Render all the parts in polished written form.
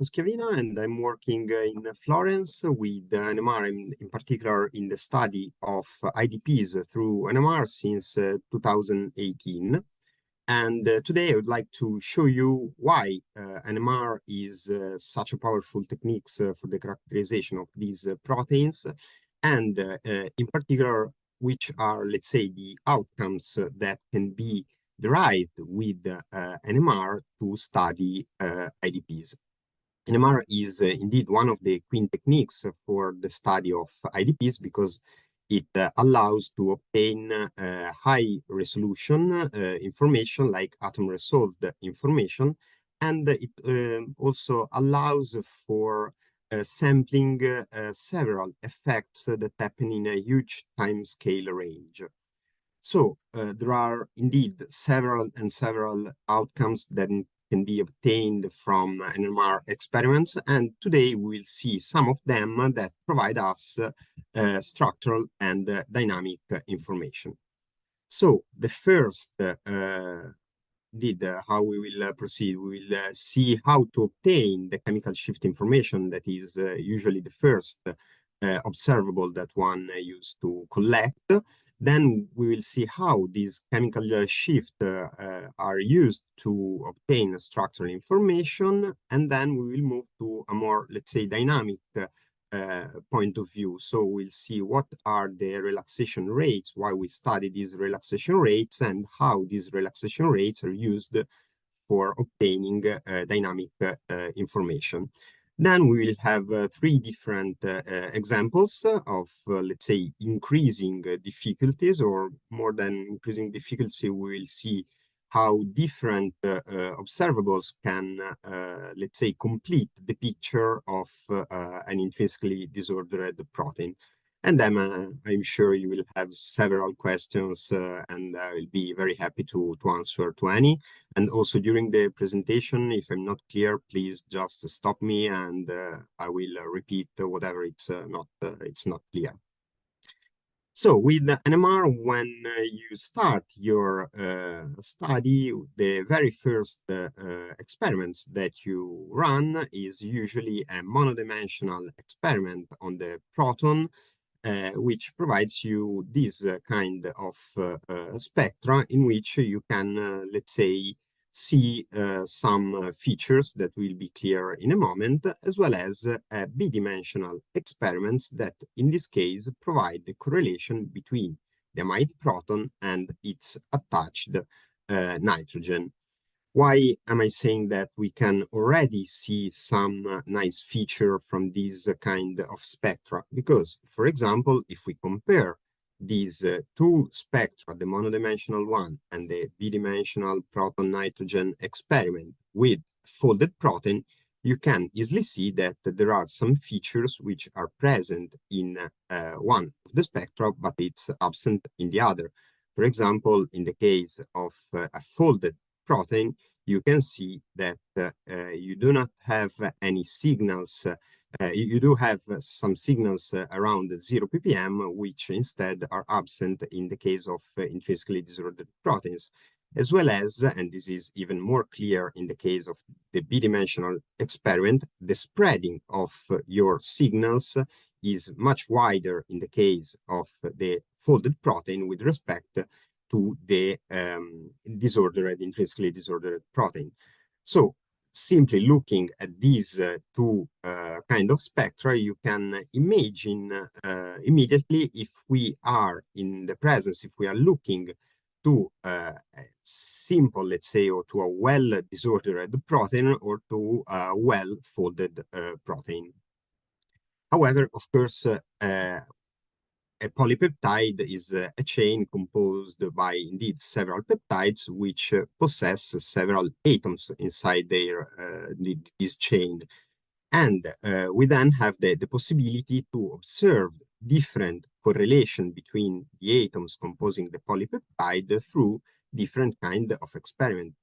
Schiavina, and I'm working in Florence with NMR, in particular in the study of IDPs through NMR since 2018. And today I would like to show you why NMR is such a powerful technique for the characterization of these proteins, and in particular, which are, let's say, the outcomes that can be derived with NMR to study IDPs. NMR is indeed one of the queen techniques for the study of IDPs because it allows to obtain high resolution information like atom resolved information, and it also allows for sampling several effects that happen in a huge time scale range. So there are indeed several outcomes that can be obtained from NMR experiments, and today we will see some of them that provide us structural and dynamic information. So the first how we will proceed, we will see how to obtain the chemical shift information that is usually the first observable that one used to collect. Then we will see how these chemical shifts are used to obtain structural information, and then we will move to a more, let's say, dynamic point of view. So we'll see what are the relaxation rates, why we study these relaxation rates, and how these relaxation rates are used for obtaining dynamic information. Then we will have three different examples of, let's say, increasing difficulties, or more than increasing difficulty, we will see how different observables can, let's say, complete the picture of an intrinsically disordered protein. And then I'm sure you will have several questions, and I will be very happy to answer to any. And also during the presentation, if I'm not clear, please just stop me, and I will repeat whatever it's not clear. So with NMR, when you start your study, the very first experiment that you run is usually a monodimensional experiment on the proton, which provides you this kind of spectra in which you can, let's say, see some features that will be clear in a moment, as well as bidimensional experiments that, in this case, provide the correlation between the amide proton and its attached nitrogen. Why am I saying that we can already see some nice feature from this kind of spectra? Because, for example, if we compare these two spectra, the monodimensional one and the bidimensional proton-nitrogen experiment with folded protein, you can easily see that there are some features which are present in one of the spectra, but it's absent in the other. For example, in the case of a folded protein, you can see that you do not have any signals. You do have some signals around 0 ppm, which instead are absent in the case of intrinsically disordered proteins, as well as, and this is even more clear in the case of the bidimensional experiment, the spreading of your signals is much wider in the case of the folded protein with respect to the intrinsically disordered protein. So simply looking at these two kind of spectra, you can imagine immediately if we are in the presence, if we are looking to a simple, let's say, or to a well-disordered protein or to a well-folded protein. However, of course, a polypeptide is a chain composed by indeed several peptides which possess several atoms inside this chain. And we then have the possibility to observe different correlation between the atoms composing the polypeptide through different kind of experiment,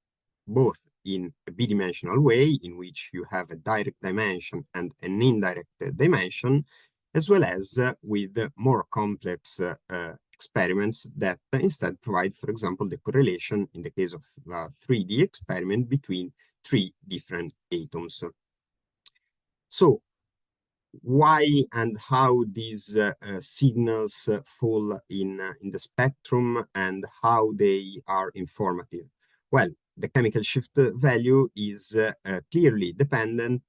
both in a bidimensional way, in which you have a direct dimension and an indirect dimension, as well as with more complex experiments that instead provide, for example, the correlation in the case of 3D experiment between three different atoms. So why and how these signals fall in the spectrum and how they are informative? Well, the chemical shift value is clearly dependent,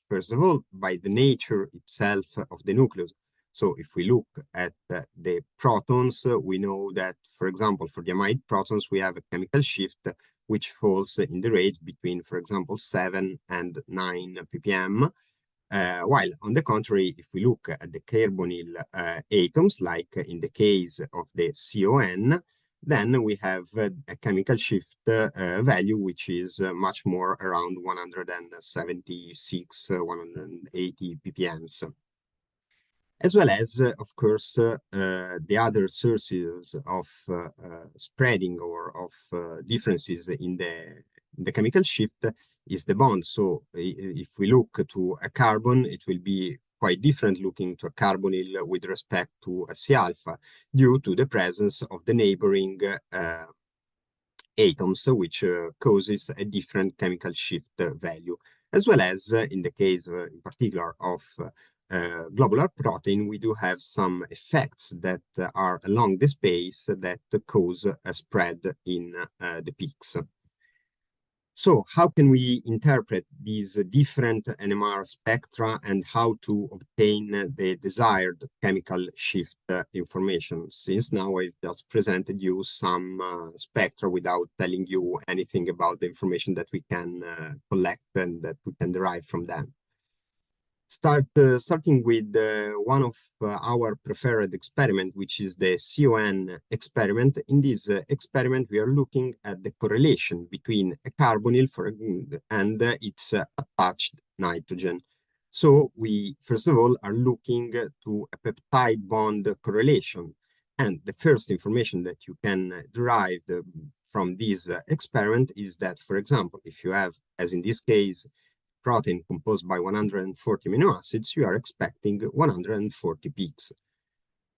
first of all, by the nature itself of the nucleus. So if we look at the protons, we know that, for example, for the amide protons, we have a chemical shift which falls in the range between, for example, 7 and 9 ppm. While on the contrary, if we look at the carbonyl atoms, like in the case of the CON, then we have a chemical shift value which is much more around 176, 180 ppms. As well as, of course, the other sources of spreading or of differences in the chemical shift is the bond. So if we look to a carbon, it will be quite different looking to a carbonyl with respect to a C alpha due to the presence of the neighboring atoms, which causes a different chemical shift value, as well as in the case in particular of globular protein, we do have some effects that are along the space that cause a spread in the peaks. So how can we interpret these different NMR spectra and how to obtain the desired chemical shift information? Since now I've just presented you some spectra without telling you anything about the information that we can collect and that we can derive from them. Starting with one of our preferred experiment, which is the CON experiment. In this experiment, we are looking at the correlation between a carbonyl and its attached nitrogen. So we, first of all, are looking to a peptide bond correlation. And the first information that you can derive from this experiment is that, for example, if you have, as in this case, protein composed by 140 amino acids, you are expecting 140 peaks.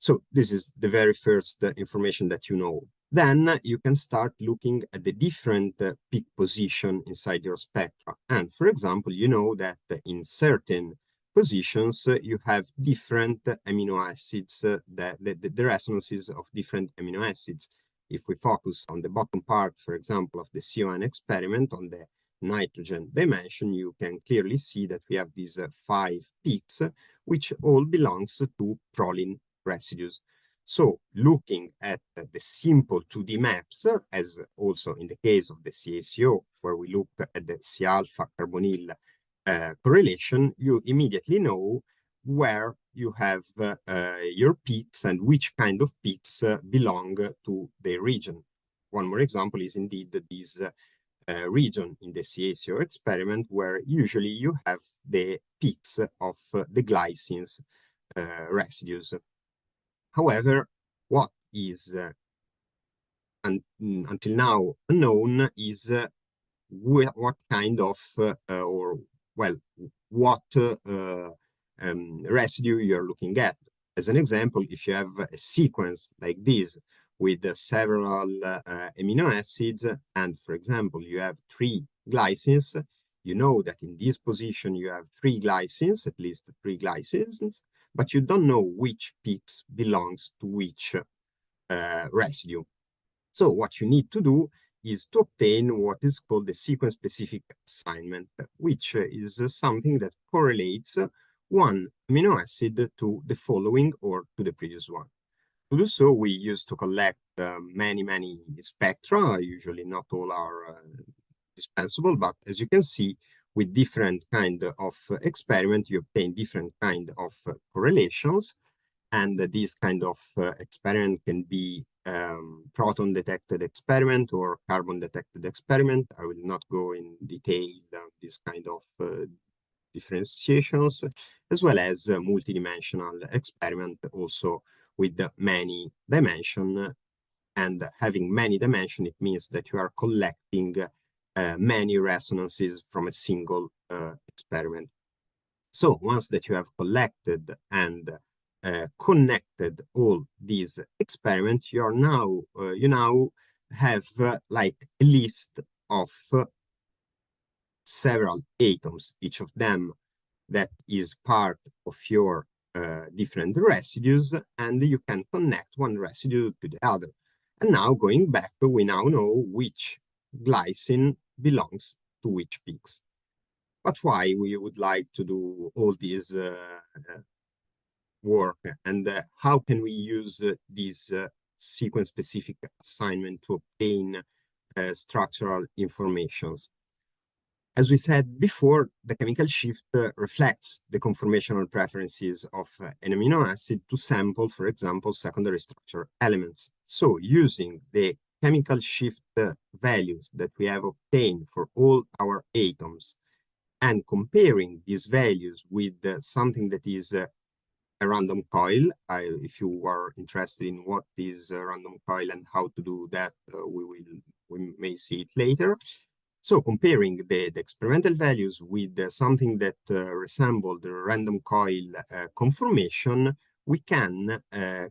So this is the very first information that you know. Then you can start looking at the different peak position inside your spectra. And for example, you know that in certain positions, you have different amino acids, the resonances of different amino acids. If we focus on the bottom part, for example, of the CON experiment, on the nitrogen dimension, you can clearly see that we have these 5 peaks, which all belongs to proline residues. So looking at the simple 2D maps, as also in the case of the CaCO, where we look at the C alpha carbonyl correlation, you immediately know where you have your peaks and which kind of peaks belong to the region. One more example is indeed this region in the CaCO experiment, where usually you have the peaks of the glycines residues. However, what is until now unknown is what kind of what residue you're looking at. As an example, if you have a sequence like this with several amino acids, and for example, you have 3 glycines, you know that in this position you have 3 glycines, at least 3 glycines, but you don't know which peaks belongs to which residue. So what you need to do is to obtain what is called the sequence-specific assignment, which is something that correlates one amino acid to the following or to the previous one. To do so, we used to collect many spectra. Usually not all are dispensable, but as you can see, with different kind of experiment, you obtain different kind of correlations. And this kind of experiment can be proton detected experiment or carbon detected experiment. I will not go in detail on this kind of differentiations, as well as multidimensional experiment also with many dimension. And having many dimension, it means that you are collecting many resonances from a single experiment. So once that you have collected and connected all these experiments, you now have like a list of several atoms, each of them that is part of your different residues, and you can connect one residue to the other. And now going back, we now know which glycine belongs to which peaks. But why we would like to do all this work, and how can we use this sequence-specific assignment to obtain structural informations? As we said before, the chemical shift reflects the conformational preferences of an amino acid to sample, for example, secondary structure elements. So using the chemical shift values that we have obtained for all our atoms and comparing these values with something that is a random coil. If you are interested in what is a random coil and how to do that, we may see it later. So comparing the experimental values with something that resembled the random coil conformation, we can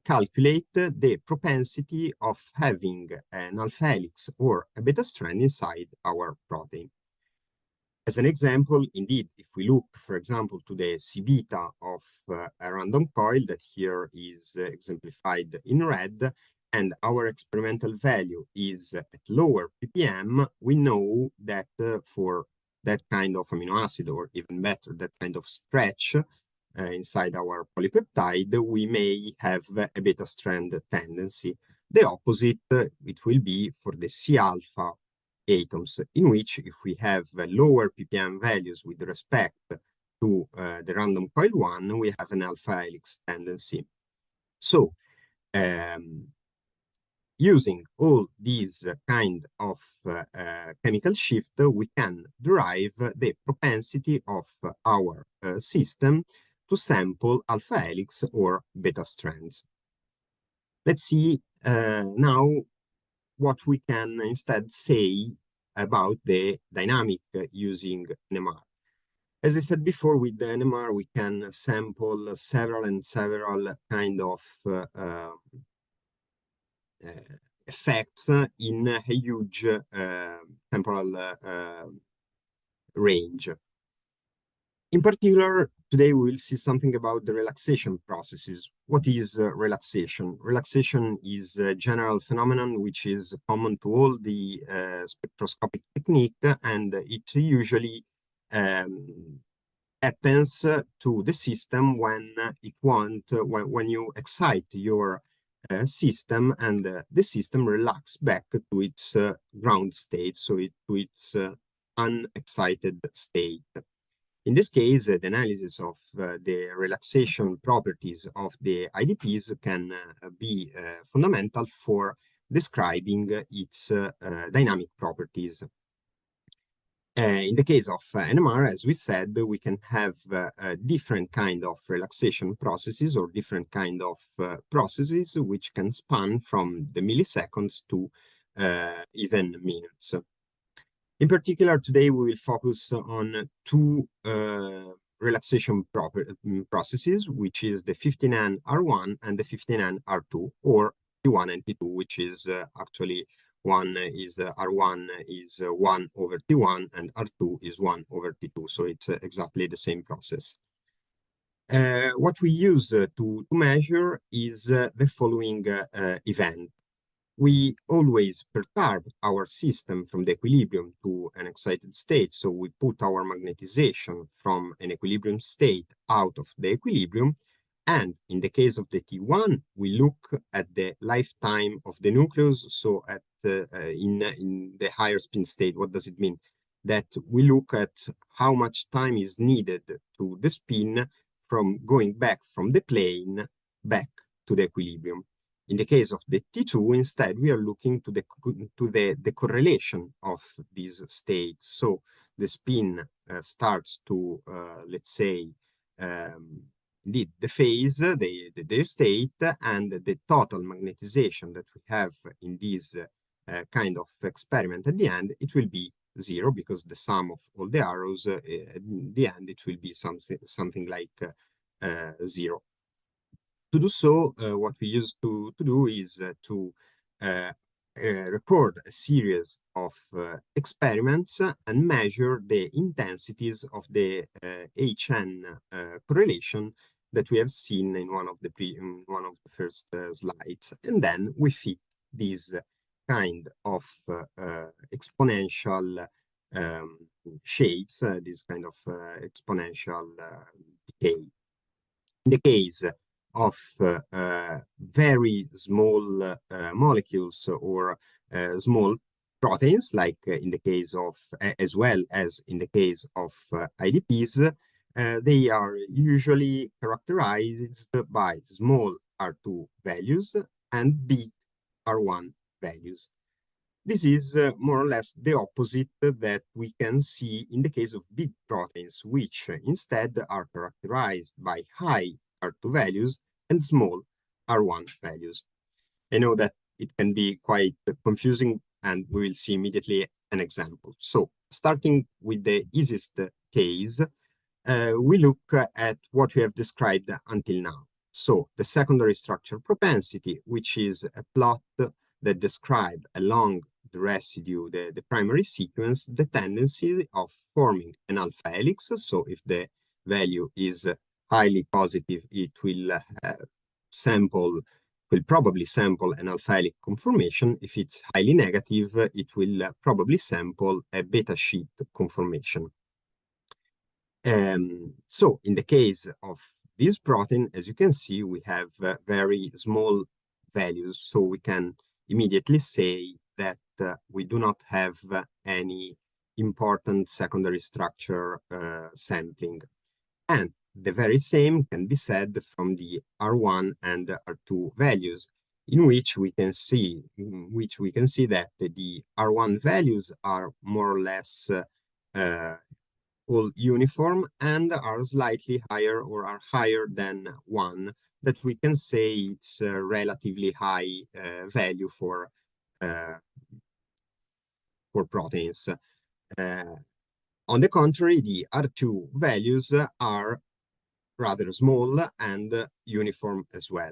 calculate the propensity of having an alpha helix or a beta strand inside our protein. As an example, indeed, if we look, for example, to the C beta of a random coil that here is exemplified in red, and our experimental value is at lower ppm, we know that for that kind of amino acid, or even better, that kind of stretch inside our polypeptide, we may have a beta strand tendency. The opposite, it will be for the C alpha atoms, in which if we have lower ppm values with respect to the random coil one, we have an alpha helix tendency. So using all these kind of chemical shift, we can derive the propensity of our system to sample alpha helix or beta strands. Let's see now what we can instead say about the dynamic using NMR. As I said before, with the NMR, we can sample several kind of effects in a huge temporal range. In particular, today we will see something about the relaxation processes. What is relaxation? Relaxation is a general phenomenon which is common to all the spectroscopic technique, and it usually happens to the system when when you excite your system, and the system relax back to its ground state, so to its unexcited state. In this case, the analysis of the relaxation properties of the IDPs can be fundamental for describing its dynamic properties. In the case of NMR, as we said, we can have different kind of relaxation processes, or different kind of processes which can span from the milliseconds to even minutes. In particular, today we will focus on two relaxation processes, which is the 15N-R1 and the 15N-R2, or T1 and T2, which is actually one is R1 is 1 over T1 and R2 is 1 over T2. So it's exactly the same process. What we use to measure is the following event. We always perturb our system from the equilibrium to an excited state. So we put our magnetization from an equilibrium state out of the equilibrium. And in the case of the T1, we look at the lifetime of the nucleus. So at in the higher spin state, what does it mean? That we look at how much time is needed to the spin from going back from the plane back to the equilibrium. In the case of the T2, instead, we are looking to the correlation of these states. So the spin starts to, let's say, indeed, the phase, their state, and the total magnetization that we have in this kind of experiment at the end, it will be 0, because the sum of all the arrows, at the end, it will be something like 0. To do so, what we used to do is to record a series of experiments and measure the intensities of the HN correlation that we have seen in one of the first slides, and then we fit these kind of exponential shapes, this kind of exponential decay. In the case of very small molecules or small proteins, like in the case of, as well as in the case of IDPs, they are usually characterized by small R2 values and big R1 values. This is more or less the opposite that we can see in the case of big proteins, which instead are characterized by high R2 values and small R1 values. I know that it can be quite confusing, and we will see immediately an example. So, starting with the easiest case, we look at what we have described until now. So, the secondary structure propensity, which is a plot that describes along the residue, the primary sequence, the tendency of forming an alpha helix. So if the value is highly positive, it will probably sample an alpha helix conformation. If it's highly negative, it will probably sample a beta sheet conformation. So in the case of this protein, as you can see, we have very small values, so we can immediately say that we do not have any important secondary structure sampling. And the very same can be said from the R1 and R2 values, in which we can see that the R1 values are more or less all uniform and are slightly higher or are higher than 1, that we can say it's a relatively high value for proteins. On the contrary, the R2 values are rather small and uniform as well.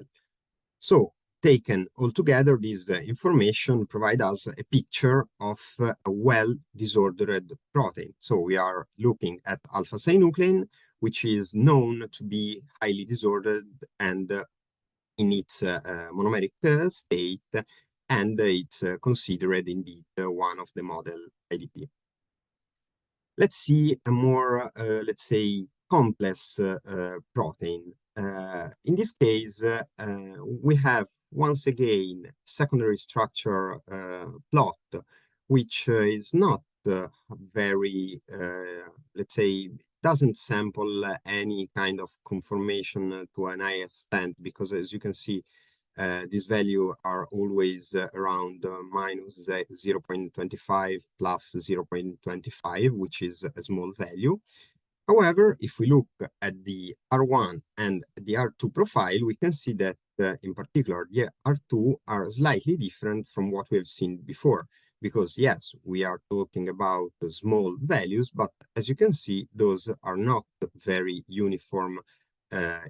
So, taken all together, this information provides us a picture of a well-disordered protein. So we are looking at alpha-synuclein, which is known to be highly disordered and in its monomeric state, and it's considered indeed one of the model IDP. Let's see a more, let's say, complex protein. In this case, we have once again secondary structure plot, which is not very, let's say, doesn't sample any kind of conformation to an high extent, because as you can see, these values are always around minus 0.25 plus 0.25, which is a small value. However, if we look at the R1 and the R2 profile, we can see that in particular, the R2 are slightly different from what we have seen before. Because yes, we are talking about small values, but as you can see, those are not very uniform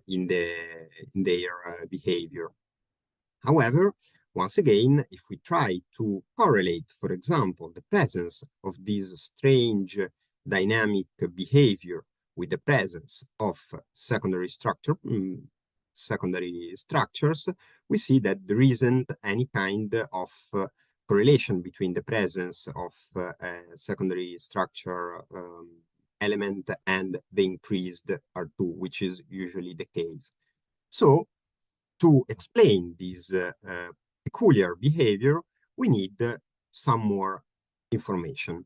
in their behavior. However, once again, if we try to correlate, for example, the presence of this strange dynamic behavior with the presence of secondary structures, we see that there isn't any kind of correlation between the presence of a secondary structure element and the increased R2, which is usually the case. So, to explain this peculiar behavior, we need some more information.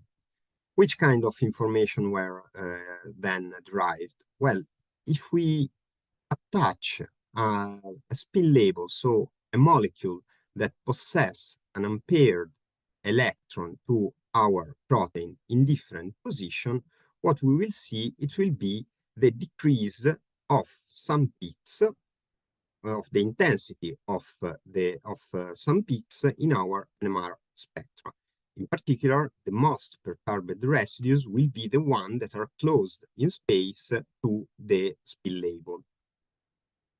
Which kind of information were then derived? Well, if we attach a spin label, so a molecule that possesses an unpaired electron to our protein in different position, what we will see, it will be the decrease of some peaks of the intensity of some peaks in our NMR spectra. In particular, the most perturbed residues will be the ones that are closed in space to the spin label.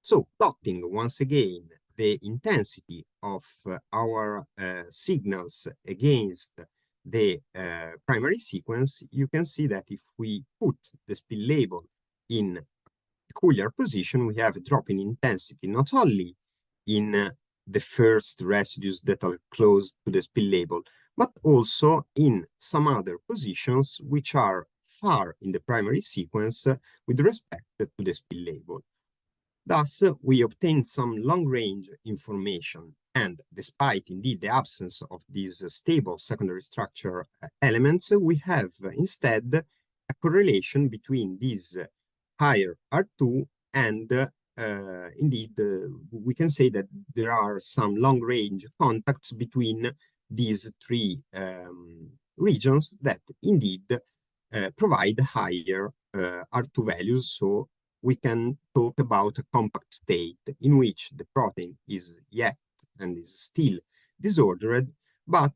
So, plotting once again the intensity of our signals against the primary sequence, you can see that if we put the spin label in peculiar position, we have a drop in intensity, not only in the first residues that are close to the spin label, but also in some other positions which are far in the primary sequence with respect to the spin label. Thus, we obtain some long-range information, and despite indeed the absence of these stable secondary structure elements, we have instead a correlation between these higher R2 and indeed we can say that there are some long-range contacts between these three regions that indeed provide higher R2 values. So we can talk about a compact state in which the protein is yet and is still disordered, but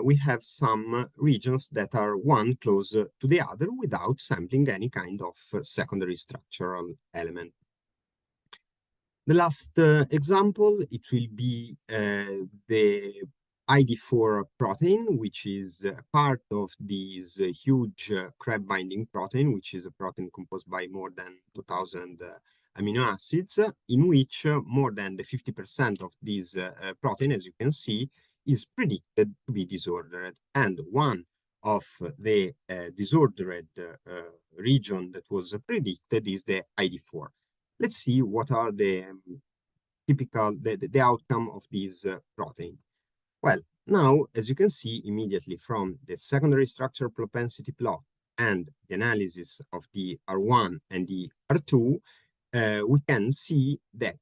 we have some regions that are one close to the other without sampling any kind of secondary structural element. The last example, it will be the ID4 protein, which is part of this huge crab binding protein, which is a protein composed by more than 2000 amino acids, in which more than the 50% of this protein, as you can see, is predicted to be disordered. And one of the disordered region that was predicted is the ID4. Let's see what are the typical, the outcome of this protein. Well, now, as you can see immediately from the secondary structure propensity plot and the analysis of the R1 and the R2, we can see that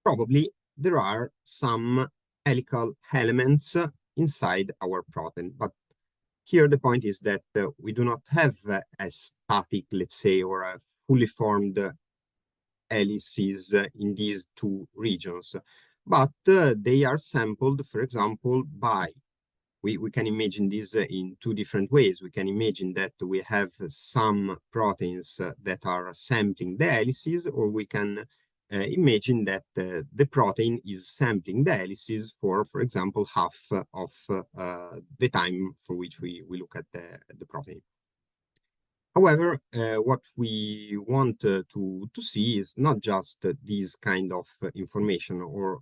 probably there are some helical elements inside our protein. But here the point is that we do not have a static, let's say, or a fully formed helices in these two regions. But they are sampled, for example, by, we can imagine this in two different ways. We can imagine that we have some proteins that are sampling the helices, or we can imagine that the protein is sampling the helices for example, half of the time for which we look at the protein. However, what we want to see is not just this kind of information, or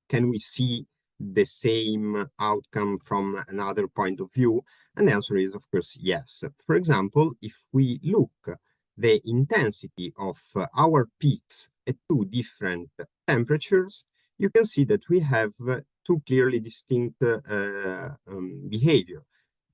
can we see the same outcome from another point of view? And the answer is, of course, yes. For example, if we look the intensity of our peaks at two different temperatures, you can see that we have two clearly distinct behavior.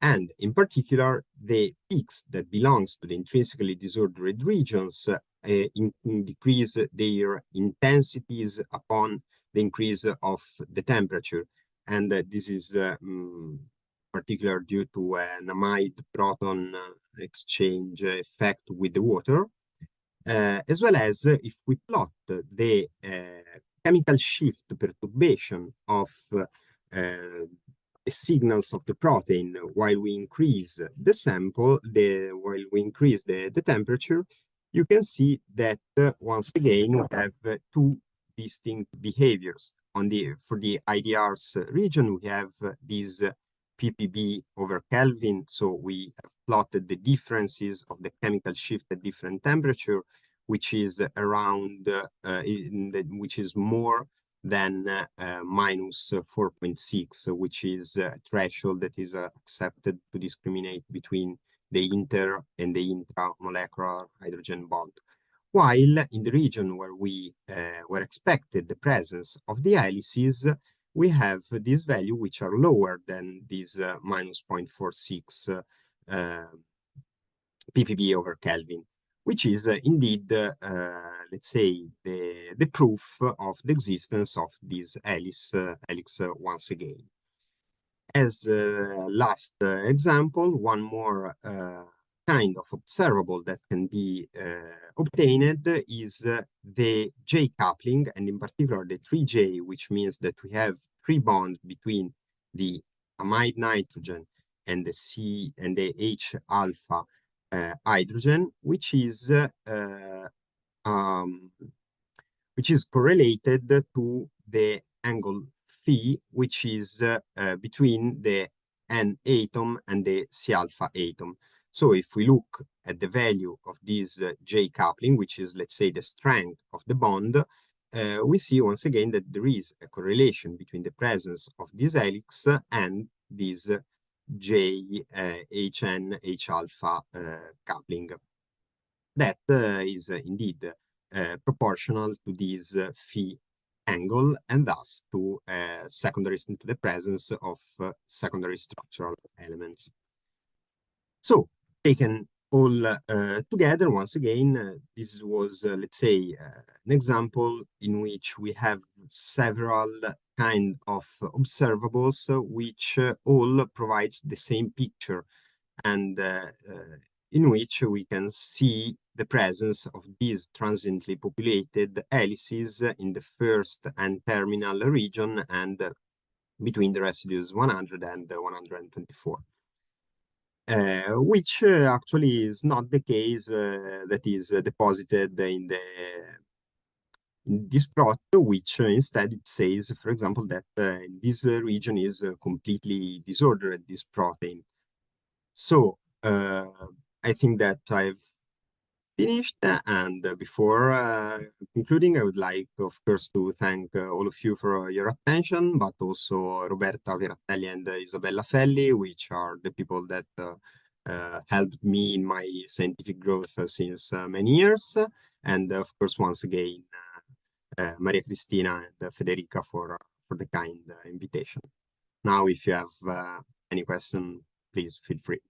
And in particular, the peaks that belongs to the intrinsically disordered regions decrease their intensities upon the increase of the temperature. And this is particular due to an amide proton exchange effect with the water, as well as if we plot the chemical shift perturbation of the signals of the protein while we increase the sample, while we increase the temperature, you can see that once again we have two distinct behaviors. For the IDRs region, we have this ppb over Kelvin. So we have plotted the differences of the chemical shift at different temperature, which is around, which is more than minus 4.6, which is a threshold that is accepted to discriminate between the inter and the intramolecular hydrogen bond. While in the region where we were expected the presence of the helices, we have this value which are lower than this minus 0.46 ppb over Kelvin, which is indeed, let's say, the proof of the existence of this helix once again. As last example, one more kind of observable that can be obtained is the J coupling, and in particular the 3J, which means that we have three bonds between the amide nitrogen and the C and the H alpha hydrogen, which is which is correlated to the angle phi, which is between the N atom and the C alpha atom. So if we look at the value of this J coupling, which is, let's say, the strength of the bond, we see once again that there is a correlation between the presence of this helix and this J HN H alpha coupling. That is indeed proportional to this phi angle, and thus to the presence of secondary structural elements. So, taken all together, once again, this was, let's say, an example in which we have several kind of observables which all provides the same picture, and in which we can see the presence of these transiently populated helices in the first N-terminal region and between the residues 100 and 124. Which actually is not the case that is deposited in DisProt, which instead it says, for example, that this region is completely disordered, this protein. So I think that I've finished, and before concluding, I would like, of course, to thank all of you for your attention, but also Roberta Veratelli and Isabella Felli, which are the people that helped me in my scientific growth since many years, and of course, once again, Maria Cristina and Federica for the kind invitation. Now, if you have any question, please feel free.